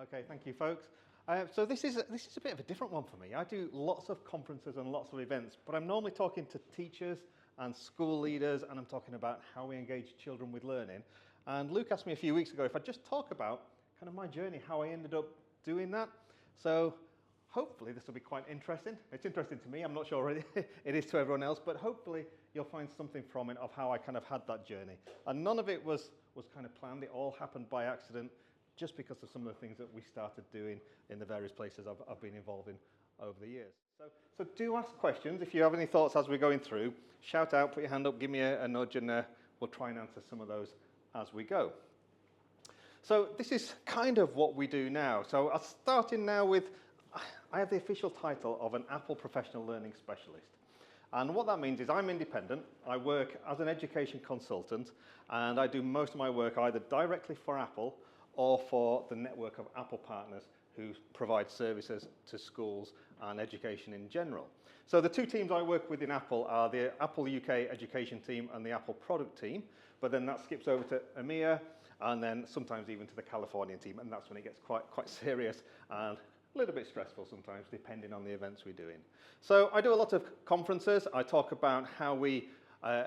Okay, thank you, folks. So this is a bit of a different one for me. I do lots of conferences and lots of events, but I'm normally talking to teachers and school leaders, and I'm talking about how we engage children with learning. And Luke asked me a few weeks ago if I'd just talk about kind of my journey, how I ended up doing that. So hopefully this will be quite interesting. It's interesting to me. I'm not sure it is to everyone else, but hopefully you'll find something from it of how I kind of had that journey. And none of it was kind of planned. It all happened by accident, just because of some of the things that we started doing in the various places I've been involved in over the years. So do ask questions. If you have any thoughts as we're going through, shout out, put your hand up, give me a nudge, and we'll try and answer some of those as we go. So this is kind of what we do now. So I'll start in now with, I have the official title of an Apple Professional Learning Specialist. And what that means is I'm independent. I work as an education consultant, and I do most of my work either directly for Apple or for the network of Apple partners who provide services to schools and education in general. So the two teams I work with in Apple are the Apple UK education team and the Apple product team, but then that skips over to EMEIA and then sometimes even to the Californian team, and that's when it gets quite serious and a little bit stressful sometimes, depending on the events we're doing. So I do a lot of conferences. I talk about how we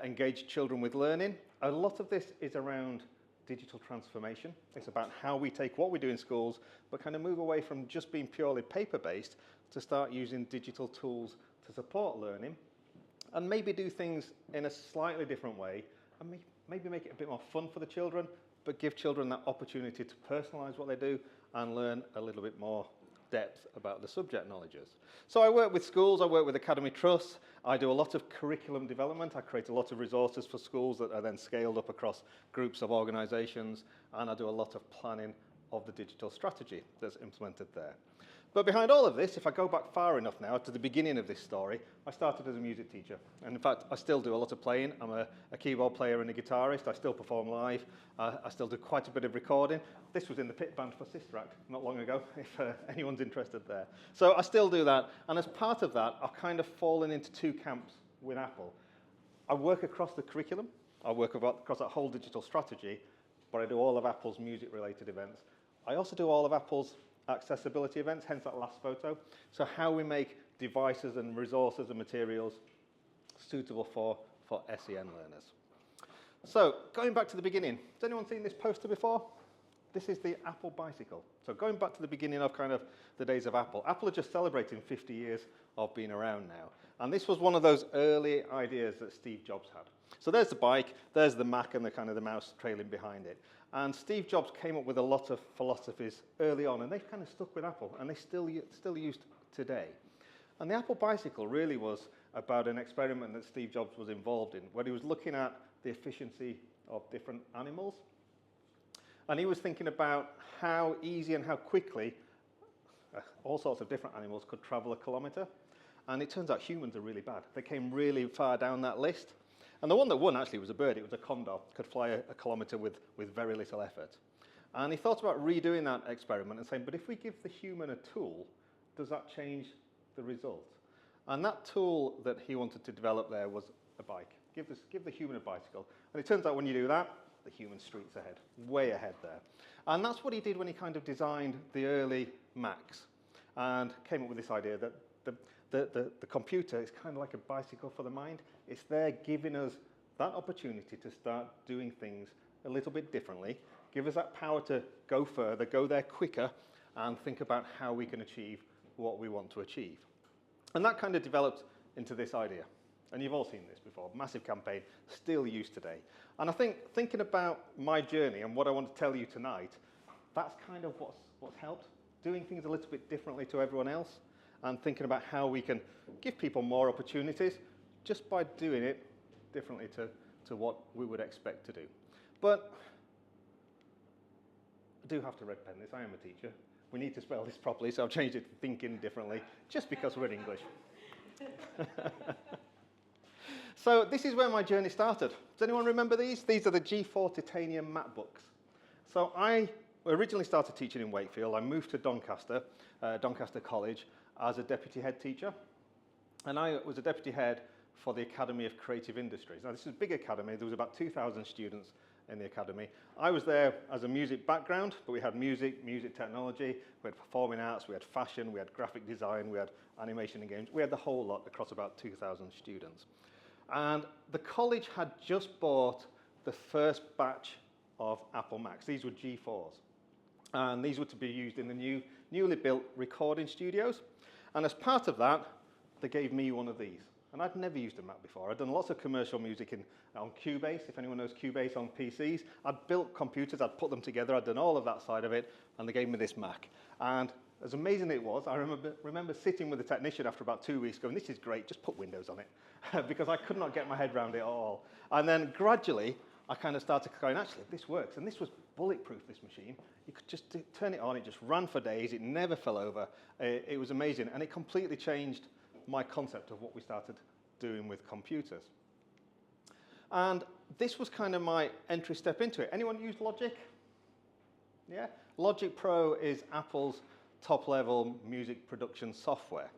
engage children with learning. A lot of this is around digital transformation. It's about how we take what we do in schools, but kind of move away from just being purely paper-based to start using digital tools to support learning, and maybe do things in a slightly different way, and maybe make it a bit more fun for the children, but give children that opportunity to personalize what they do and learn a little bit more depth about the subject knowledges. So I work with schools, I work with Academy Trusts, I do a lot of curriculum development, I create a lot of resources for schools that are then scaled up across groups of organisations, and I do a lot of planning of the digital strategy that's implemented there. But behind all of this, if I go back far enough now to the beginning of this story, I started as a music teacher. And in fact, I still do a lot of playing. I'm a keyboard player and a guitarist. I still perform live. I still do quite a bit of recording. This was in the pit band for Sister Act not long ago, if anyone's interested there. So I still do that. And as part of that, I've kind of fallen into two camps with Apple. I work across the curriculum. I work across that whole digital strategy, but I do all of Apple's music-related events. I also do all of Apple's accessibility events, hence that last photo. So how we make devices and resources and materials suitable for SEN learners. So going back to the beginning, has anyone seen this poster before? This is the Apple bicycle. So going back to the beginning of kind of the days of Apple. Apple are just celebrating 50 years of being around now. And this was one of those early ideas that Steve Jobs had. So there's the bike, there's the Mac and the kind of the mouse trailing behind it. And Steve Jobs came up with a lot of philosophies early on, and they've kind of stuck with Apple, and they still used today. And the Apple bicycle really was about an experiment that Steve Jobs was involved in, where he was looking at the efficiency of different animals. And he was thinking about how easy and how quickly all sorts of different animals could travel a kilometre. And it turns out humans are really bad. They came really far down that list. And the one that won actually was a bird. It was a condor, could fly a kilometre with very little effort. And he thought about redoing that experiment and saying, but if we give the human a tool, does that change the result? And that tool that he wanted to develop there was a bike. Give the human a bicycle. And it turns out when you do that, the human street's ahead, way ahead there. And that's what he did when he kind of designed the early Macs and came up with this idea that the computer is kind of like a bicycle for the mind. It's there giving us that opportunity to start doing things a little bit differently, give us that power to go further, go there quicker, and think about how we can achieve what we want to achieve. And that kind of developed into this idea. And you've all seen this before, massive campaign, still used today. And I think thinking about my journey and what I want to tell you tonight, that's kind of what's helped, doing things a little bit differently to everyone else, and thinking about how we can give people more opportunities just by doing it differently to what we would expect to do. But I do have to red pen this, I am a teacher. We need to spell this properly, so I've changed it to thinking differently, just because we're in English. So this is where my journey started. Does anyone remember these? These are the G4 titanium mat books. So I originally started teaching in Wakefield. I moved to Doncaster College, as a deputy head teacher. And I was a deputy head for the Academy of Creative Industries. Now, this is a big academy. There was about 2,000 students in the academy. I was there as a music background, but we had music, music technology, we had performing arts, we had fashion, we had graphic design, we had animation and games. We had the whole lot across about 2,000 students. And the college had just bought the first batch of Apple Macs. These were G4s. And these were to be used in the newly built recording studios. And as part of that, they gave me one of these. And I'd never used a Mac before. I'd done lots of commercial music on Cubase, if anyone knows Cubase on PCs. I'd built computers, I'd put them together, I'd done all of that side of it, and they gave me this Mac. And as amazing as it was, I remember sitting with the technician after about 2 weeks going, this is great, just put Windows on it, because I could not get my head around it at all. And then gradually, I kind of started going, actually, this works. And this was bulletproof, this machine. You could just turn it on, it just ran for days, it never fell over. It was amazing, and it completely changed my concept of what we started doing with computers. And this was kind of my entry step into it. Anyone use Logic? Yeah? Logic Pro is Apple's top-level music production software.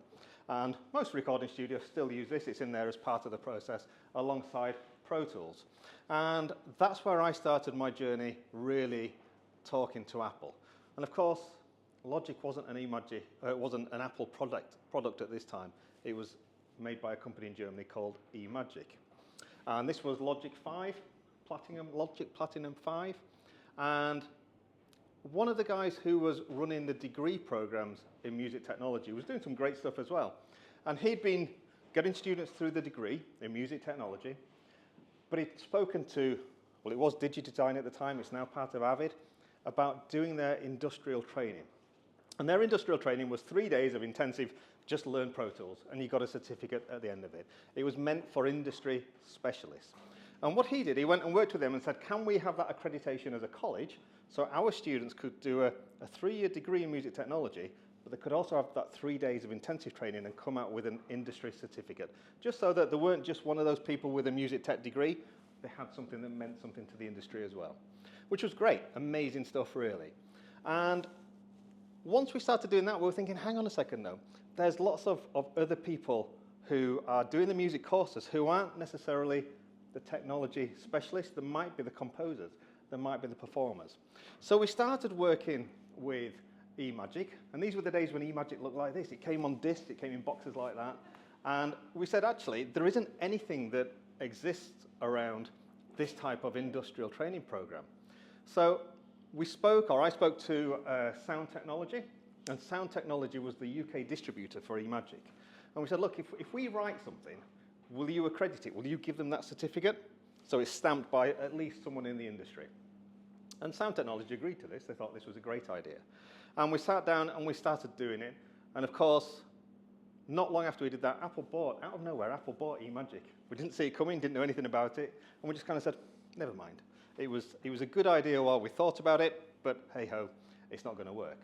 And most recording studios still use this. It's in there as part of the process alongside Pro Tools. And that's where I started my journey really talking to Apple. And of course, Logic wasn't an it wasn't an Apple product at this time. It was made by a company in Germany called EMEIA. And this was Logic 5, Logic Platinum 5. And one of the guys who was running the degree programs in music technology was doing some great stuff as well. And he'd been getting students through the degree in music technology, but he'd spoken to, well, it was DigiDesign at the time, it's now part of Avid, about doing their industrial training. And their industrial training was 3 days of intensive, just learn Pro Tools, and you got a certificate at the end of it. It was meant for industry specialists. And what he did, he went and worked with them and said, can we have that accreditation as a college so our students could do a 3-year degree in music technology, but they could also have that 3 days of intensive training and come out with an industry certificate, just so that they weren't just one of those people with a music tech degree, they had something that meant something to the industry as well, which was great, amazing stuff really. And once we started doing that, we were thinking, hang on a second though, there's lots of other people who are doing the music courses who aren't necessarily the technology specialists. There might be the composers, there might be the performers. So we started working with EMEIA, and these were the days when EMEIA looked like this. It came on discs, it came in boxes like that, and we said, actually, there isn't anything that exists around this type of industrial training program. So I spoke to Sound Technology, and Sound Technology was the UK distributor for EMEIA. And we said, look, if we write something, will you accredit it? Will you give them that certificate? So it's stamped by at least someone in the industry. And Sound Technology agreed to this. They thought this was a great idea. And we sat down and we started doing it. And of course, not long after we did that, out of nowhere, Apple bought EMEIA. We didn't see it coming, didn't know anything about it. And we just kind of said, never mind. It was a good idea while we thought about it, but hey-ho, it's not going to work.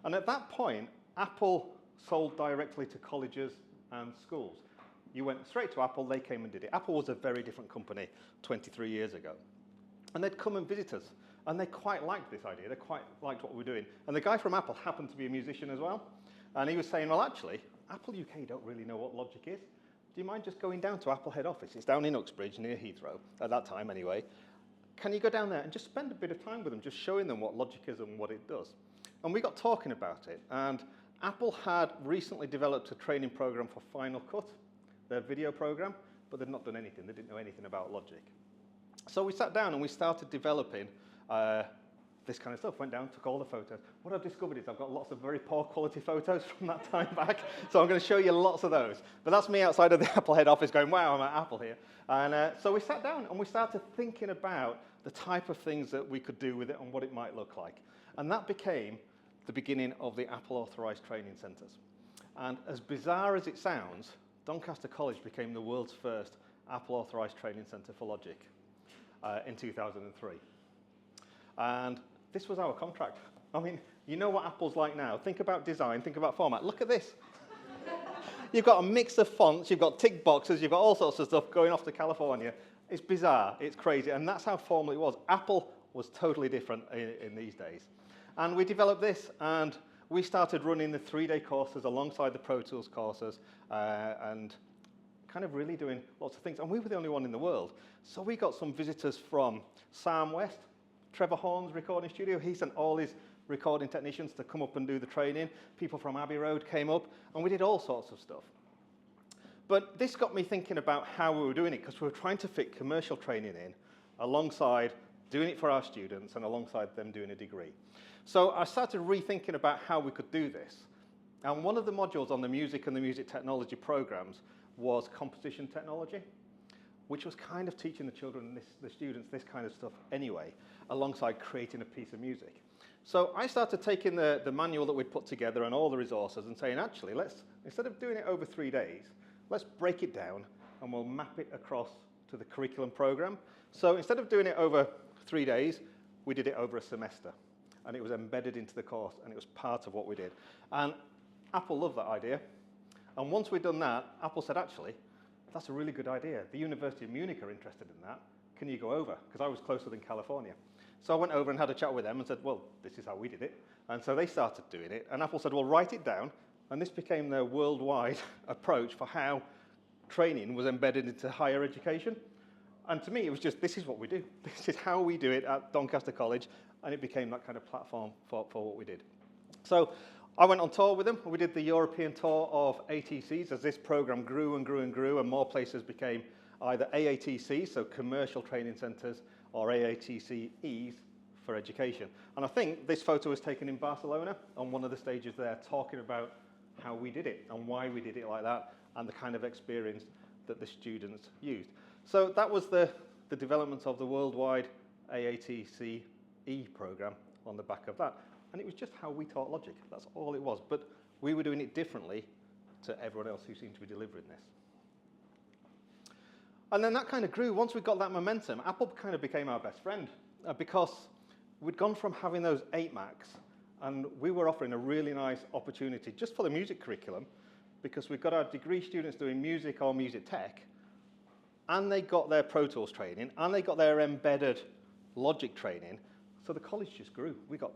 And at that point, Apple sold directly to colleges and schools. You went straight to Apple, they came and did it. Apple was a very different company 23 years ago. And they'd come and visit us, and they quite liked this idea. They quite liked what we were doing. And the guy from Apple happened to be a musician as well. And he was saying, well, actually, Apple UK don't really know what Logic is. Do you mind just going down to Apple head office? It's down in Uxbridge, near Heathrow, at that time anyway. Can you go down there and just spend a bit of time with them, just showing them what Logic is and what it does? And we got talking about it. And Apple had recently developed a training program for Final Cut, their video program, but they'd not done anything. They didn't know anything about Logic. So we sat down and we started developing this kind of stuff. Went down, took all the photos. What I've discovered is I've got lots of very poor quality photos from that time back, so I'm going to show you lots of those. But that's me outside of the Apple head office going, wow, I'm at Apple here. And so we sat down and we started thinking about the type of things that we could do with it and what it might look like. And that became the beginning of the Apple Authorised Training Centres. And as bizarre as it sounds, Doncaster College became the world's first Apple Authorised Training Centre for Logic in 2003. And this was our contract. I mean, you know what Apple's like now. Think about design, think about format. Look at this. You've got a mix of fonts, you've got tick boxes, you've got all sorts of stuff going off to California. It's bizarre, it's crazy, and that's how formal it was. Apple was totally different in these days. And we developed this, and we started running the 3-day courses alongside the Pro Tools courses, and kind of really doing lots of things. And we were the only one in the world. So we got some visitors from Sam West, Trevor Horn's recording studio. He sent all his recording technicians to come up and do the training. People from Abbey Road came up, and we did all sorts of stuff. But this got me thinking about how we were doing it, because we were trying to fit commercial training in alongside doing it for our students and alongside them doing a degree. So I started rethinking about how we could do this. And one of the modules on the music and the music technology programs was composition technology, which was kind of teaching the children, the students, this kind of stuff anyway, alongside creating a piece of music. So I started taking the manual that we'd put together and all the resources and saying, actually, instead of doing it over 3 days, let's break it down and we'll map it across to the curriculum program. So instead of doing it over 3 days, we did it over a semester. And it was embedded into the course, and it was part of what we did. And Apple loved that idea. And once we'd done that, Apple said, actually, that's a really good idea. The University of Munich are interested in that. Can you go over? Because I was closer than California. So I went over and had a chat with them and said, well, this is how we did it. And so they started doing it. And Apple said, well, write it down. And this became their worldwide approach for how training was embedded into higher education. And to me, it was just, this is what we do. This is how we do it at Doncaster College. And it became that kind of platform for what we did. So I went on tour with them. We did the European tour of ATCs as this program grew and grew and grew, and more places became either AATCs, so commercial training centres, or AATCEs for education. And I think this photo was taken in Barcelona on one of the stages there, talking about how we did it and why we did it like that, and the kind of experience that the students used. So that was the development of the worldwide AATCE program on the back of that. And it was just how we taught logic. That's all it was. But we were doing it differently to everyone else who seemed to be delivering this. And then that kind of grew. Once we got that momentum, Apple kind of became our best friend because we'd gone from having those 8 Macs, and we were offering a really nice opportunity just for the music curriculum, because we've got our degree students doing music or music tech, and they got their Pro Tools training, and they got their embedded logic training. So the college just grew. We got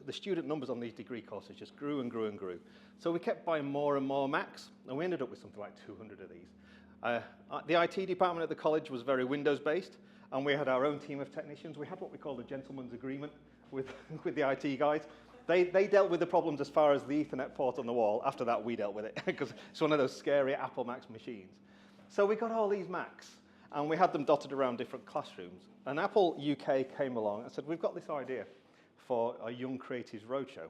the student numbers on these degree courses just grew and grew and grew. So we kept buying more and more Macs, and we ended up with something like 200 of these. The IT department at the college was very Windows-based, and we had our own team of technicians. We had what we called a gentleman's agreement with the IT guys. They dealt with the problems as far as the Ethernet port on the wall. After that, we dealt with it, because it's one of those scary Apple Macs machines. So we got all these Macs, and we had them dotted around different classrooms. And Apple UK came along and said, we've got this idea for a Young Creatives Roadshow.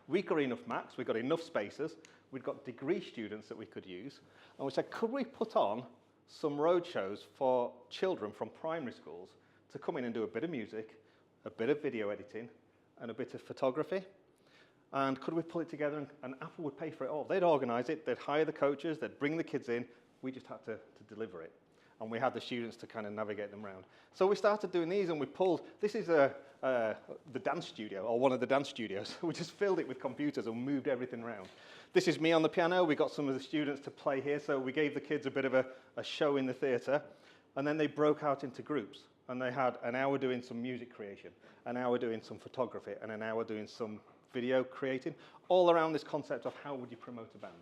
We got enough Macs, we got enough spaces, we'd got degree students that we could use, and we said, could we put on some roadshows for children from primary schools to come in and do a bit of music, a bit of video editing, and a bit of photography? And could we pull it together, and Apple would pay for it all. They'd organize it, they'd hire the coaches, they'd bring the kids in, we just had to deliver it. And we had the students to kind of navigate them around. So we started doing these, and we pulled, this is the dance studio, or one of the dance studios. We just filled it with computers and moved everything around. This is me on the piano. We got some of the students to play here, so we gave the kids a bit of a show in the theatre, and then they broke out into groups. And they had an hour doing some music creation, an hour doing some photography, and an hour doing some video creating, all around this concept of how would you promote a band.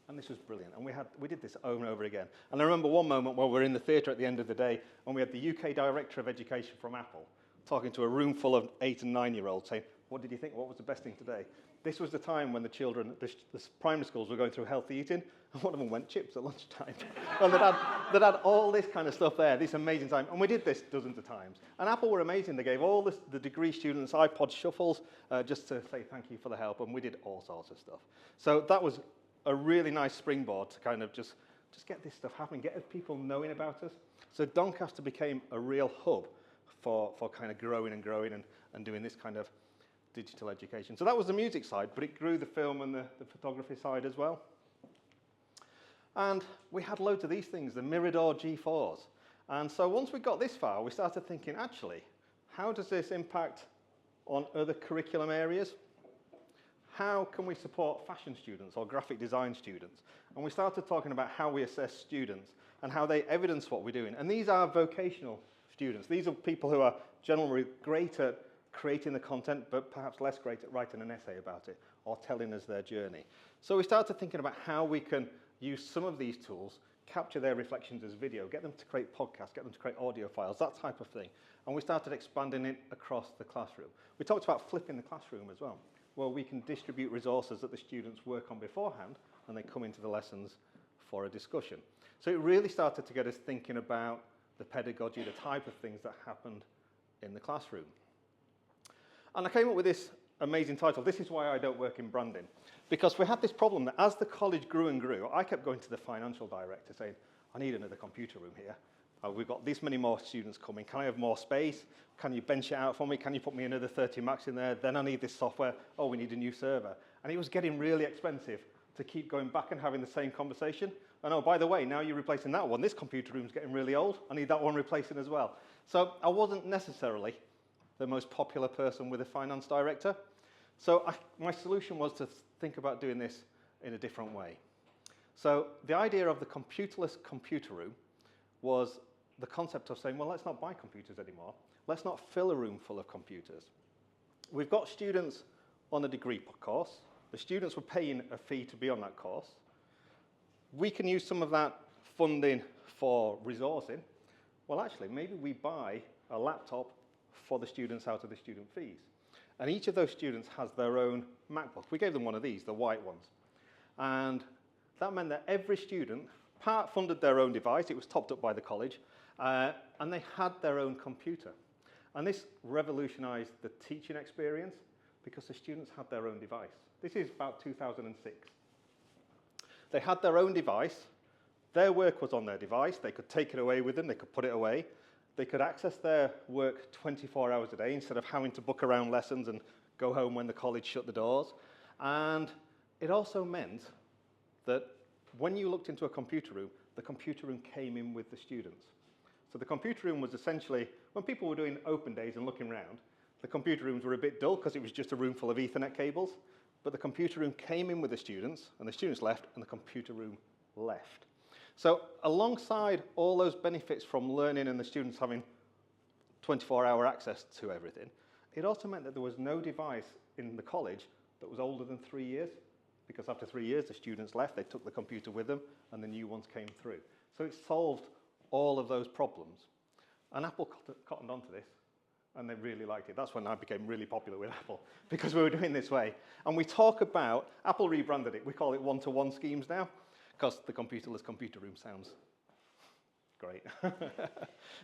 And this was brilliant, and we did this over and over again. And I remember one moment where we were in the theatre at the end of the day, and we had the UK Director of Education from Apple talking to a room full of 8 and 9-year-olds saying, what did you think, what was the best thing today? This was the time when the children, the primary schools were going through healthy eating, and one of them went chips at lunchtime. And they'd had all this kind of stuff there, this amazing time. And we did this dozens of times. And Apple were amazing. They gave all the degree students iPod shuffles just to say thank you for the help, and we did all sorts of stuff. So that was a really nice springboard to kind of just get this stuff happening, get people knowing about us. So Doncaster became a real hub for kind of growing and doing this kind of digital education. So that was the music side, but it grew the film and the photography side as well. And we had loads of these things, the Mirador G4s. And so once we got this far, we started thinking, actually, how does this impact on other curriculum areas? How can we support fashion students or graphic design students? And we started talking about how we assess students and how they evidence what we're doing. And these are vocational students. These are people who are generally great at creating the content, but perhaps less great at writing an essay about it or telling us their journey. So we started thinking about how we can use some of these tools, capture their reflections as video, get them to create podcasts, get them to create audio files, that type of thing. And we started expanding it across the classroom. We talked about flipping the classroom as well, where we can distribute resources that the students work on beforehand and they come into the lessons for a discussion. So it really started to get us thinking about the pedagogy, the type of things that happened in the classroom. And I came up with this amazing title, This Is Why I Don't Work in Branding, because we had this problem that as the college grew and grew, I kept going to the financial director saying, I need another computer room here. We've got this many more students coming. Can I have more space? Can you bench it out for me? Can you put me another 30 Macs in there? Then I need this software. Oh, we need a new server. And it was getting really expensive to keep going back and having the same conversation. And oh, by the way, now you're replacing that one. This computer room's getting really old. I need that one replacing as well. So I wasn't necessarily the most popular person with a finance director. So my solution was to think about doing this in a different way. So the idea of the computerless computer room was the concept of saying, well, let's not buy computers anymore. Let's not fill a room full of computers. We've got students on a degree course. The students were paying a fee to be on that course. We can use some of that funding for resourcing. Well, actually, maybe we buy a laptop for the students out of the student fees. And each of those students has their own MacBook. We gave them one of these, the white ones. And that meant that every student part funded their own device. It was topped up by the college. And they had their own computer. And this revolutionized the teaching experience because the students had their own device. This is about 2006. They had their own device. Their work was on their device. They could take it away with them. They could put it away. They could access their work 24 hours a day instead of having to book around lessons and go home when the college shut the doors. And it also meant that when you looked into a computer room, the computer room came in with the students. So the computer room was essentially, when people were doing open days and looking around, the computer rooms were a bit dull because it was just a room full of Ethernet cables. But the computer room came in with the students, and the students left, and the computer room left. So alongside all those benefits from learning and the students having 24-hour access to everything, it also meant that there was no device in the college that was older than 3 years, because after 3 years, the students left, they took the computer with them, and the new ones came through. So it solved all of those problems. And Apple cottoned onto this, and they really liked it. That's when I became really popular with Apple, because we were doing this way. And we talk about, Apple rebranded it, we call it one-to-one schemes now, because the computerless computer room sounds great.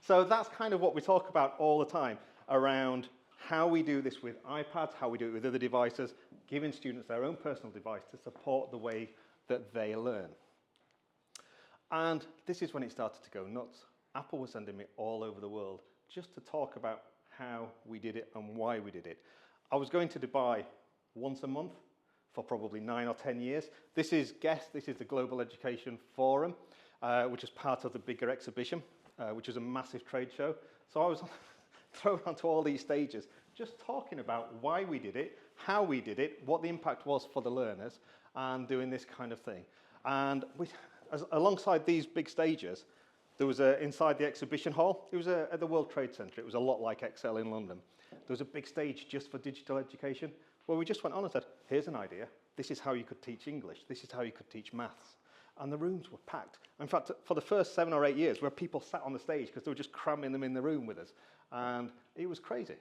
So that's kind of what we talk about all the time, around how we do this with iPads, how we do it with other devices, giving students their own personal device to support the way that they learn. And this is when it started to go nuts. Apple was sending me all over the world just to talk about how we did it and why we did it. I was going to Dubai once a month for probably 9 or 10 years. This is GEST, this is the Global Education Forum, which is part of the bigger exhibition, which is a massive trade show. So I was thrown onto all these stages, just talking about why we did it, how we did it, what the impact was for the learners, and doing this kind of thing. And alongside these big stages, there was inside the exhibition hall, it was at the World Trade Centre, it was a lot like Excel in London. There was a big stage just for digital education, where we just went on and said, here's an idea, this is how you could teach English, this is how you could teach maths. And the rooms were packed. In fact, for the first 7 or 8 years, where people sat on the stage because they were just cramming them in the room with us. And it was crazy.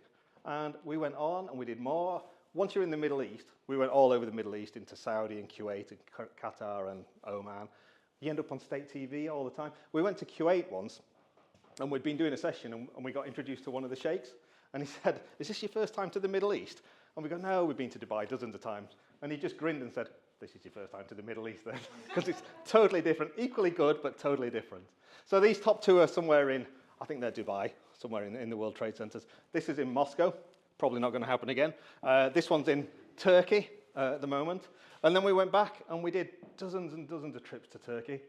And we went on and we did more. Once you're in the Middle East, we went all over the Middle East, into Saudi and Kuwait and Qatar and Oman. You end up on state TV all the time. We went to Kuwait once, and we'd been doing a session, and we got introduced to one of the sheikhs. And he said, is this your first time to the Middle East? And we go, no, we've been to Dubai dozens of times. And he just grinned and said, this is your first time to the Middle East then. Because it's totally different, equally good, but totally different. So these top two are somewhere in, I think they're Dubai, somewhere in the World Trade Centres. This is in Moscow, probably not going to happen again. This one's in Turkey at the moment. And then we went back and we did dozens and dozens of trips to Turkey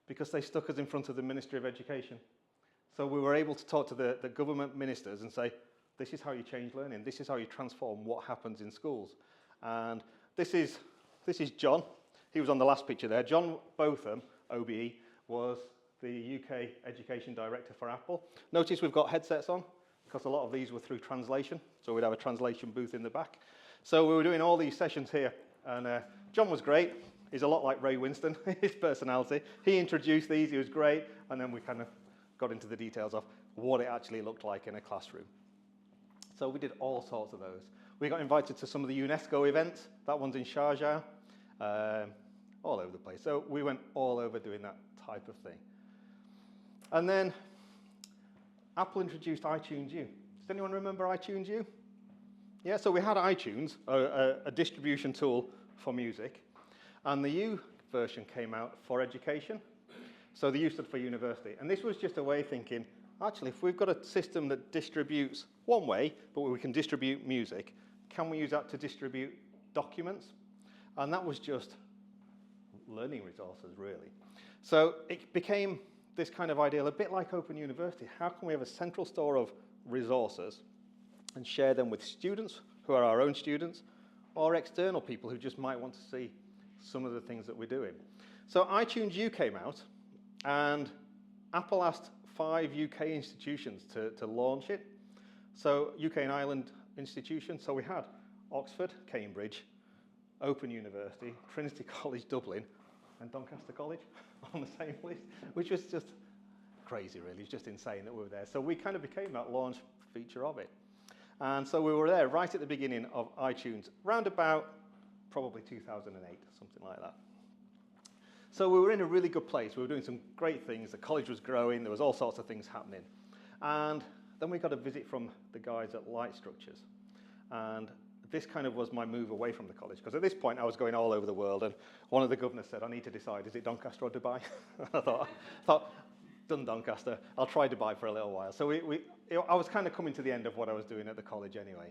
because they stuck us in front of the Ministry of Education. So we were able to talk to the government ministers and say, this is how you change learning. This is how you transform what happens in schools. And this is John. He was on the last picture there. John Botham, OBE, was the UK Education Director for Apple. Notice we've got headsets on because a lot of these were through translation. So we'd have a translation booth in the back. So we were doing all these sessions here. And John was great. He's a lot like Ray Winston, his personality. He introduced these, he was great, and then we kind of got into the details of what it actually looked like in a classroom. So we did all sorts of those. We got invited to some of the UNESCO events. That one's in Sharjah, all over the place. So we went all over doing that type of thing. And then Apple introduced iTunes U. Does anyone remember iTunes U? Yeah, so we had iTunes, a distribution tool for music, and the U version came out for education. So the U stood for university. And this was just a way of thinking, actually, if we've got a system that distributes one way, but we can distribute music, can we use that to distribute documents? And that was just learning resources, really. So it became this kind of ideal, a bit like Open University. How can we have a central store of resources and share them with students who are our own students, or external people who just might want to see some of the things that we're doing? So iTunes U came out, and Apple asked 5 UK institutions to launch it. So UK and Ireland institutions. So we had Oxford, Cambridge, Open University, Trinity College Dublin, and Doncaster College on the same list, which was just crazy, really. It's just insane that we were there. So we kind of became that launch feature of it. And so we were there right at the beginning of iTunes, round about probably 2008, something like that. So we were in a really good place. We were doing some great things. The college was growing. There was all sorts of things happening. And then we got a visit from the guys at Light Structures. And this kind of was my move away from the college, because at this point I was going all over the world, and one of the governors said, I need to decide, is it Doncaster or Dubai? I thought, done Doncaster, I'll try Dubai for a little while. So I was kind of coming to the end of what I was doing at the college anyway.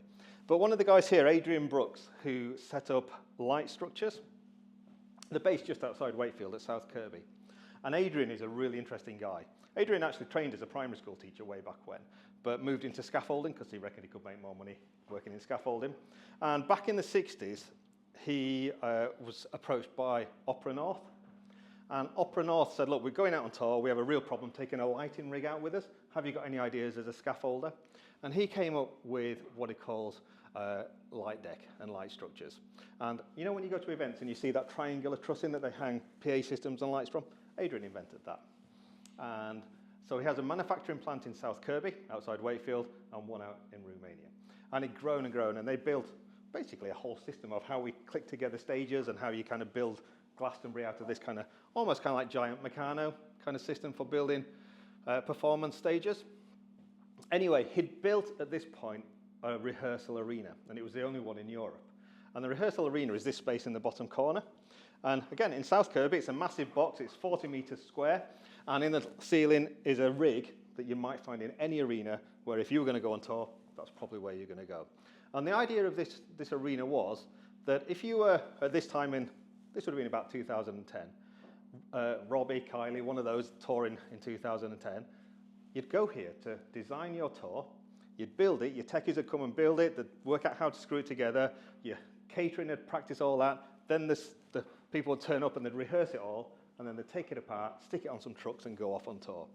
But one of the guys here, Adrian Brooks, who set up Light Structures, they're based just outside Wakefield at South Kirby. And Adrian is a really interesting guy. Adrian actually trained as a primary school teacher way back when, but moved into scaffolding because he reckoned he could make more money working in scaffolding. And back in the 60s, he was approached by Opera North. And Opera North said, look, we're going out on tour. We have a real problem taking a lighting rig out with us. Have you got any ideas as a scaffolder? And he came up with what he calls light deck and light structures. And you know when you go to events and you see that triangular trussing that they hang PA systems and lights from? Adrian invented that. And so he has a manufacturing plant in South Kirby, outside Wakefield, and one out in Romania. And he'd grown and grown, and they built basically a whole system of how we click together stages and how you kind of build Glastonbury out of this kind of, almost kind of like giant Meccano kind of system for building performance stages. Anyway, he'd built at this point a rehearsal arena, and it was the only one in Europe. And the rehearsal arena is this space in the bottom corner. And again, in South Kirby, it's a massive box, it's 40 metres square, and in the ceiling is a rig that you might find in any arena where if you were going to go on tour, that's probably where you're going to go. And the idea of this arena was that if you were at this time in, this would have been about 2010, Robbie, Kylie, one of those touring in 2010, you'd go here to design your tour, you'd build it, your techies would come and build it, they'd work out how to screw it together, your catering would practice all that, then the people would turn up and they'd rehearse it all, and then they'd take it apart, stick it on some trucks and go off on tour.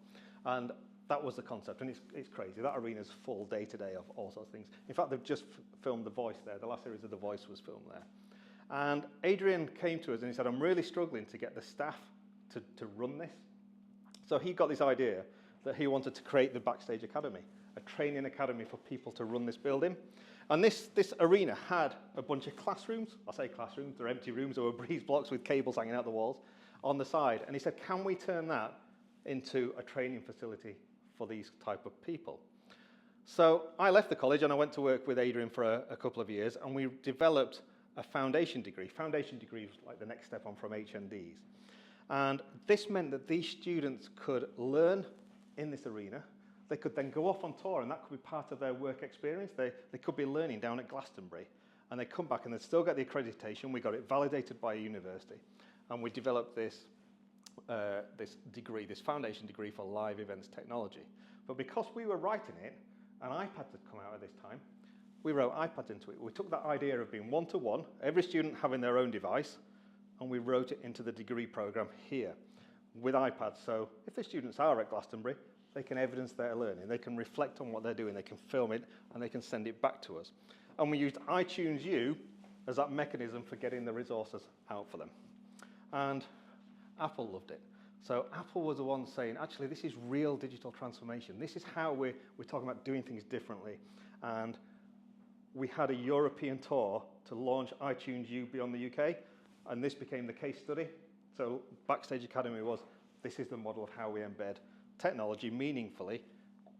And that was the concept, and it's crazy. That arena's full day to day of all sorts of things. In fact, they've just filmed The Voice there. The last series of The Voice was filmed there. And Adrian came to us and he said, I'm really struggling to get the staff to run this. So he got this idea that he wanted to create the Backstage Academy, a training academy for people to run this building. And this arena had a bunch of classrooms. I say classrooms, they're empty rooms. There were breeze blocks with cables hanging out the walls on the side. And he said, can we turn that into a training facility for these type of people? So I left the college and I went to work with Adrian for a couple of years, and we developed a foundation degree. Foundation degree was like the next step on from HNDs. And this meant that these students could learn in this arena. They could then go off on tour, and that could be part of their work experience. They could be learning down at Glastonbury, and they come back and they'd still get the accreditation. We got it validated by a university, and we developed this degree, this foundation degree for live events technology. But because we were writing it, and iPads had come out at this time, we wrote iPads into it. We took that idea of being one-to-one, every student having their own device, and we wrote it into the degree program here with iPads. So if the students are at Glastonbury, they can evidence their learning. They can reflect on what they're doing. They can film it, and they can send it back to us. And we used iTunes U as that mechanism for getting the resources out for them. And Apple loved it. So Apple was the one saying, actually, this is real digital transformation. This is how we're talking about doing things differently. And we had a European tour to launch iTunes U beyond the UK, and this became the case study. So Backstage Academy was, this is the model of how we embed technology meaningfully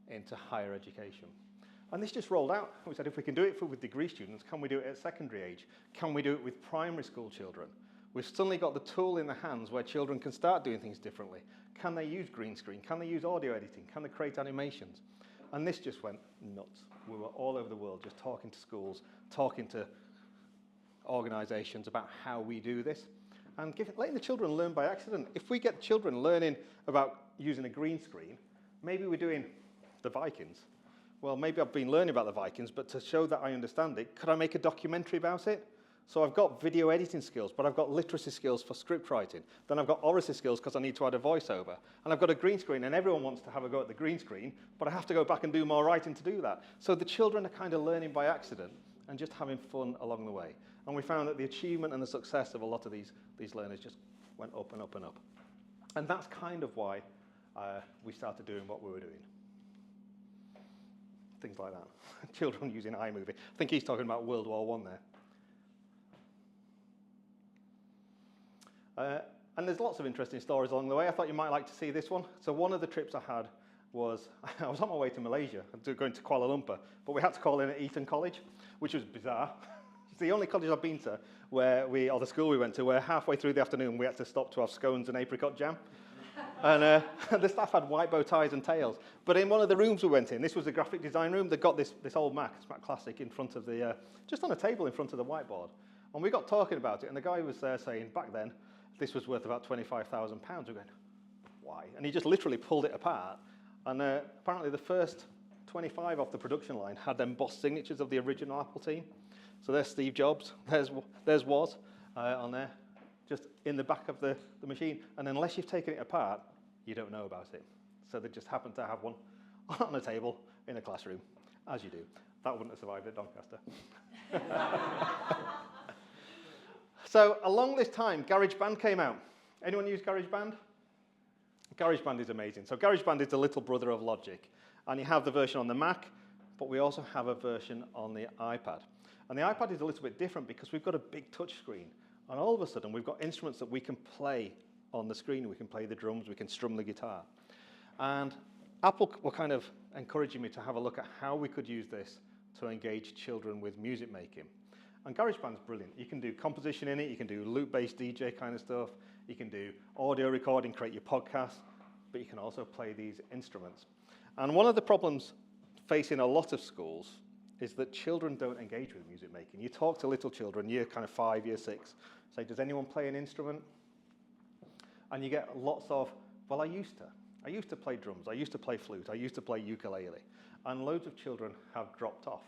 into higher education. And this just rolled out. We said, if we can do it with degree students, can we do it at secondary age? Can we do it with primary school children? We've suddenly got the tool in the hands where children can start doing things differently. Can they use green screen? Can they use audio editing? Can they create animations? And this just went nuts. We were all over the world just talking to schools, talking to organisations about how we do this, and letting the children learn by accident. If we get children learning about using a green screen, maybe we're doing the Vikings. Well, maybe I've been learning about the Vikings, but to show that I understand it, could I make a documentary about it? So I've got video editing skills, but I've got literacy skills for script writing. Then I've got oracy skills because I need to add a voiceover. And I've got a green screen, and everyone wants to have a go at the green screen, but I have to go back and do more writing to do that. So the children are kind of learning by accident and just having fun along the way. And we found that the achievement and the success of a lot of these learners just went up and up and up. And that's kind of why we started doing what we were doing. Things like that. Children using iMovie. I think he's talking about World War I there. And there's lots of interesting stories along the way. I thought you might like to see this one. So one of the trips I had was, I was on my way to Malaysia, going to Kuala Lumpur, but we had to call in at Eton College, which was bizarre. It's the only college I've been to or the school we went to, where halfway through the afternoon we had to stop to have scones and apricot jam. And the staff had white bow ties and tails. But in one of the rooms we went in, this was the graphic design room, they got this old Mac Classic in front of just on a table in front of the whiteboard. And we got talking about it, and the guy was there saying, back then, this was worth about £25,000. We're going, why? And he just literally pulled it apart. And apparently the first 25 off the production line had embossed signatures of the original Apple team. So there's Steve Jobs, there's Woz on there, just in the back of the machine. And unless you've taken it apart, you don't know about it. So they just happened to have one on a table in a classroom, as you do. That wouldn't have survived at Doncaster. So along this time, GarageBand came out. Anyone use GarageBand? GarageBand is amazing. So GarageBand is the little brother of Logic. And you have the version on the Mac, but we also have a version on the iPad. And the iPad is a little bit different because we've got a big touch screen. And all of a sudden, we've got instruments that we can play on the screen. We can play the drums, we can strum the guitar. And Apple were kind of encouraging me to have a look at how we could use this to engage children with music making. And GarageBand's brilliant. You can do composition in it, you can do loop-based DJ kind of stuff, you can do audio recording, create your podcast, but you can also play these instruments. And one of the problems facing a lot of schools is that children don't engage with music making. You talk to little children, year kind of 5, year 6, say, does anyone play an instrument? And you get lots of, well, I used to play drums, I used to play flute, I used to play ukulele. And loads of children have dropped off.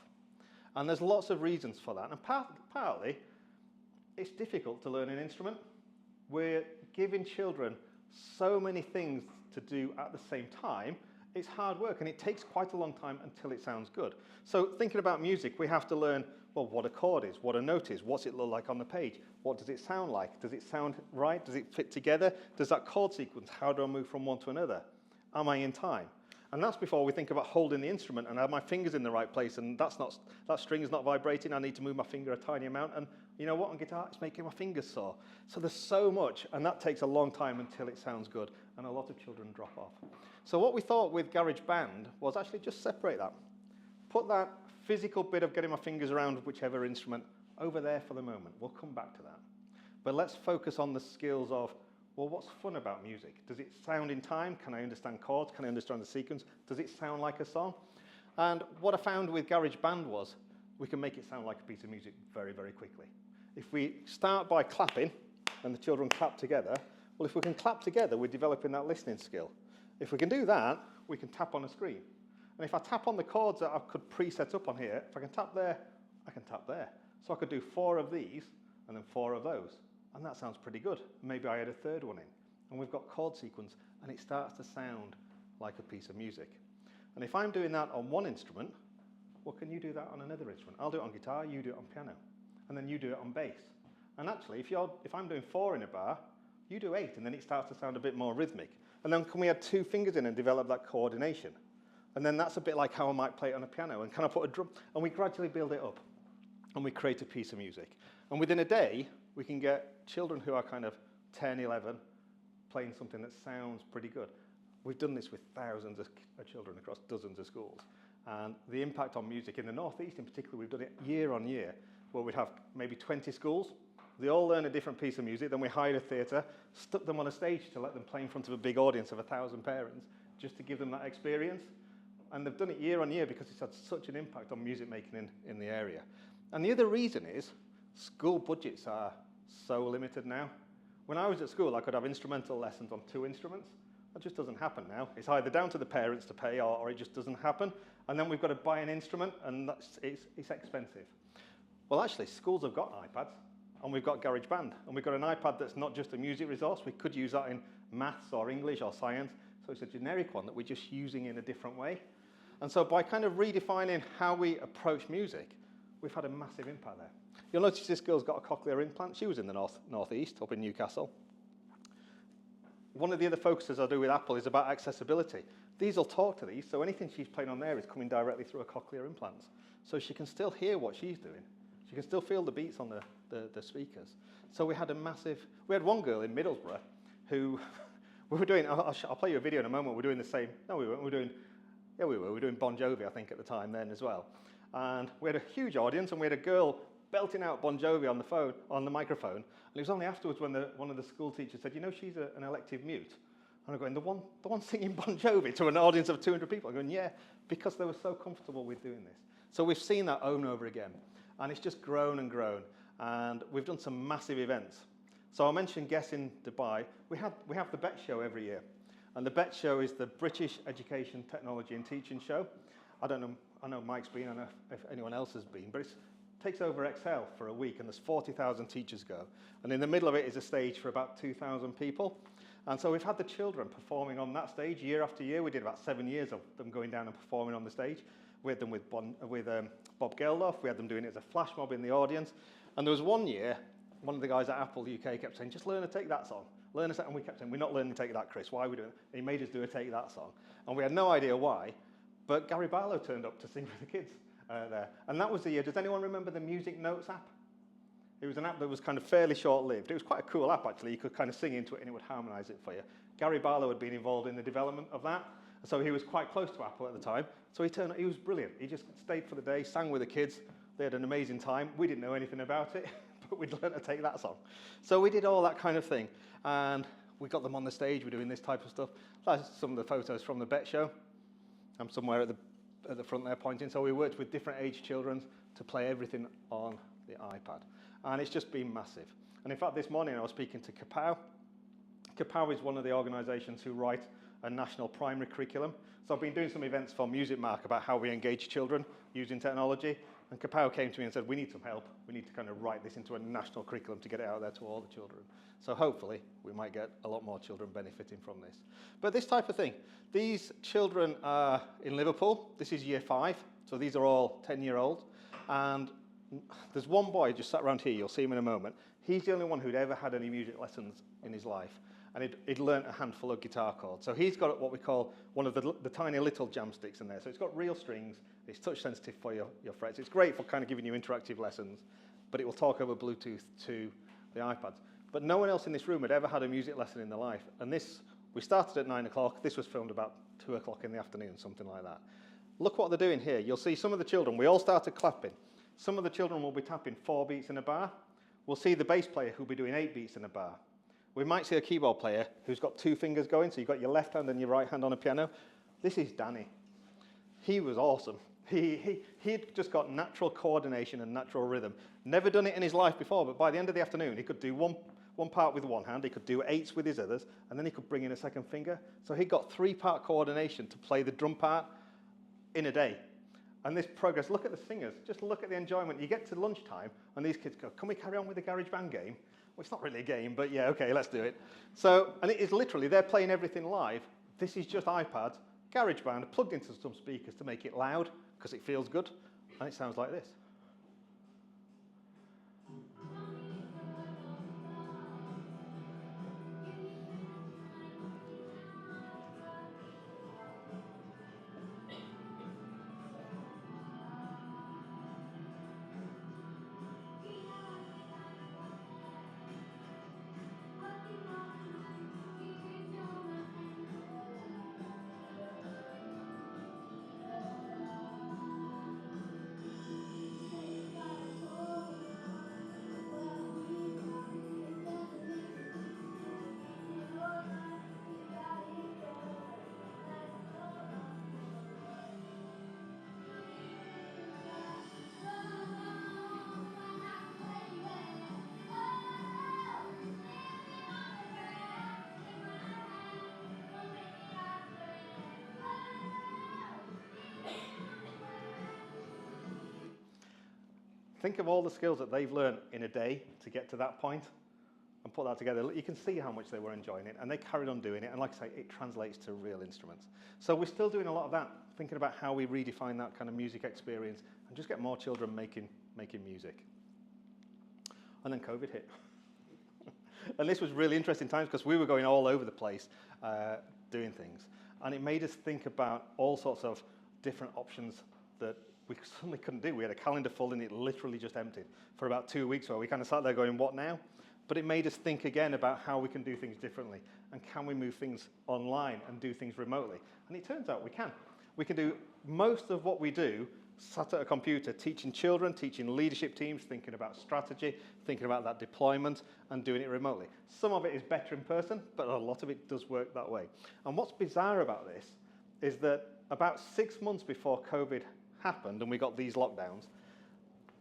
And there's lots of reasons for that. And partly, it's difficult to learn an instrument. We're giving children so many things to do at the same time, it's hard work, and it takes quite a long time until it sounds good. So thinking about music, we have to learn, well, what a chord is, what a note is, what's it look like on the page, what does it sound like, does it sound right, does it fit together, does that chord sequence, how do I move from one to another, am I in time? And that's before we think about holding the instrument and have my fingers in the right place, and that string is not vibrating, I need to move my finger a tiny amount, and you know what, on guitar, it's making my fingers sore. So there's so much, and that takes a long time until it sounds good, and a lot of children drop off. So what we thought with GarageBand was actually just separate that. Put that physical bit of getting my fingers around whichever instrument over there for the moment. We'll come back to that. But let's focus on the skills of, well, what's fun about music? Does it sound in time? Can I understand chords? Can I understand the sequence? Does it sound like a song? And what I found with GarageBand was we can make it sound like a piece of music very, very quickly. If we start by clapping and the children clap together, well, if we can clap together, we're developing that listening skill. If we can do that, we can tap on a screen. And if I tap on the chords that I could pre-set up on here, if I can tap there, I can tap there. So I could do 4 of these and then 4 of those. And that sounds pretty good. Maybe I add a third one in. And we've got chord sequence, and it starts to sound like a piece of music. And if I'm doing that on one instrument, well, can you do that on another instrument? I'll do it on guitar, you do it on piano. And then you do it on bass. And actually, if I'm doing 4 in a bar, You do 8, and then it starts to sound a bit more rhythmic. And then can we add 2 fingers in and develop that coordination? And then that's a bit like how I might play it on a piano. And can I put a drum? And we gradually build it up. And we create a piece of music. And within a day, we can get children who are kind of 10, 11, playing something that sounds pretty good. We've done this with thousands of children across dozens of schools. And the impact on music in the Northeast in particular, we've done it year on year, where we'd have maybe 20 schools. They all learn a different piece of music. Then we hired a theatre, stuck them on a stage to let them play in front of a big audience of 1,000 parents, just to give them that experience. And they've done it year on year because it's had such an impact on music making in the area. And the other reason is school budgets are so limited now. When I was at school, I could have instrumental lessons on 2 instruments. That just doesn't happen now. It's either down to the parents to pay or it just doesn't happen. And then we've got to buy an instrument, and it's expensive. Well, actually, schools have got iPads, and we've got GarageBand. And we've got an iPad that's not just a music resource. We could use that in maths or English or science. So it's a generic one that we're just using in a different way. And so by kind of redefining how we approach music, we've had a massive impact there. You'll notice this girl's got a cochlear implant. She was in the northeast, up in Newcastle. One of the other focuses I do with Apple is about accessibility. These will talk to these, so anything she's playing on there is coming directly through a cochlear implant. So she can still hear what she's doing. She can still feel the beats on the speakers. So we had one girl in Middlesbrough who, we were doing, I'll play you a video in a moment, we're doing the same, no we weren't, we were doing Bon Jovi I think at the time then as well. And we had a huge audience, and we had a girl belting out Bon Jovi on the microphone. And it was only afterwards when one of the school teachers said, you know, she's an elective mute. And I'm going, the one singing Bon Jovi to an audience of 200 people. I'm going, yeah, because they were so comfortable with doing this. So we've seen that over and over again. And it's just grown and grown. And we've done some massive events. So I mentioned Guess in Dubai. We have the BET show every year. And the BET show is the British Education, Technology and Teaching Show. I know Mike's been, I don't know if anyone else has been, but it takes over Excel for a week, and there's 40,000 teachers go. And in the middle of it is a stage for about 2,000 people. And so we've had the children performing on that stage year after year. We did about 7 years of them going down and performing on the stage. We had them with Bob Geldof. We had them doing it as a flash mob in the audience. And there was one year, one of the guys at Apple UK kept saying, just learn to take that song. Learn a and we kept saying, we're not learning to take that, Chris. Why are we doing it? And he made us do a take that song. And we had no idea why. But Gary Barlow turned up to sing with the kids there. And that was the year. Does anyone remember the Music Notes app? It was an app that was kind of fairly short-lived. It was quite a cool app, actually. You could kind of sing into it, and it would harmonise it for you. Gary Barlow had been involved in the development of that. So he was quite close to Apple at the time. So he was brilliant. He just stayed for the day, sang with the kids. They had an amazing time. We didn't know anything about it, but we'd learned to take that song. So we did all that kind of thing. And we got them on the stage. We're doing this type of stuff. That's some of the photos from the BET show. I'm somewhere at the front there pointing. So we worked with different age children to play everything on the iPad. And it's just been massive. And in fact, this morning I was speaking to Kapow. Kapow is one of the organisations who write a national primary curriculum. So I've been doing some events for Music Mark about how we engage children using technology. And Kapow came to me and said, we need some help. We need to kind of write this into a national curriculum to get it out there to all the children. So hopefully we might get a lot more children benefiting from this. But this type of thing, these children are in Liverpool. This is year 5. So these are all 10-year-olds. And there's one boy just sat around here. You'll see him in a moment. He's the only one who'd ever had any music lessons in his life. And he'd learnt a handful of guitar chords. So he's got what we call one of the tiny little jam sticks in there. So it's got real strings. It's touch sensitive for your frets. It's great for kind of giving you interactive lessons, but it will talk over Bluetooth to the iPads. But no one else in this room had ever had a music lesson in their life. And we started at 9 o'clock. This was filmed about 2 o'clock in the afternoon, something like that. Look what they're doing here. You'll see some of the children. We all started clapping. Some of the children will be tapping 4 beats in a bar. We'll see the bass player who'll be doing 8 beats in a bar. We might see a keyboard player who's got 2 fingers going, so you've got your left hand and your right hand on a piano. This is Danny. He was awesome. He'd just got natural coordination and natural rhythm. Never done it in his life before, but by the end of the afternoon, he could do one part with one hand, he could do 8s with his others, and then he could bring in a second finger. So he got 3-part coordination to play the drum part in a day. And this progress, look at the singers, just look at the enjoyment. You get to lunchtime, and these kids go, can we carry on with the GarageBand game? Well, it's not really a game, but yeah, okay, let's do it. So, and it is literally, they're playing everything live. This is just iPads, GarageBand, plugged into some speakers to make it loud, because it feels good, and it sounds like this. think of all the skills that they've learned in a day to get to that point and put that together. You can see how much they were enjoying it, and they carried on doing it, and like I say, it translates to real instruments. So we're still doing a lot of that, thinking about how we redefine that kind of music experience and just get more children making music. And then COVID hit. And this was really interesting times because we were going all over the place doing things. And it made us think about all sorts of different options that we suddenly couldn't do. We had a calendar full and it literally just emptied for about 2 weeks where we kind of sat there going, what now? But it made us think again about how we can do things differently and can we move things online and do things remotely. And it turns out we can. We can do most of what we do sat at a computer, teaching children, teaching leadership teams, thinking about strategy, thinking about that deployment, and doing it remotely. Some of it is better in person, but a lot of it does work that way. And what's bizarre about this is that about 6 months before COVID happened and we got these lockdowns,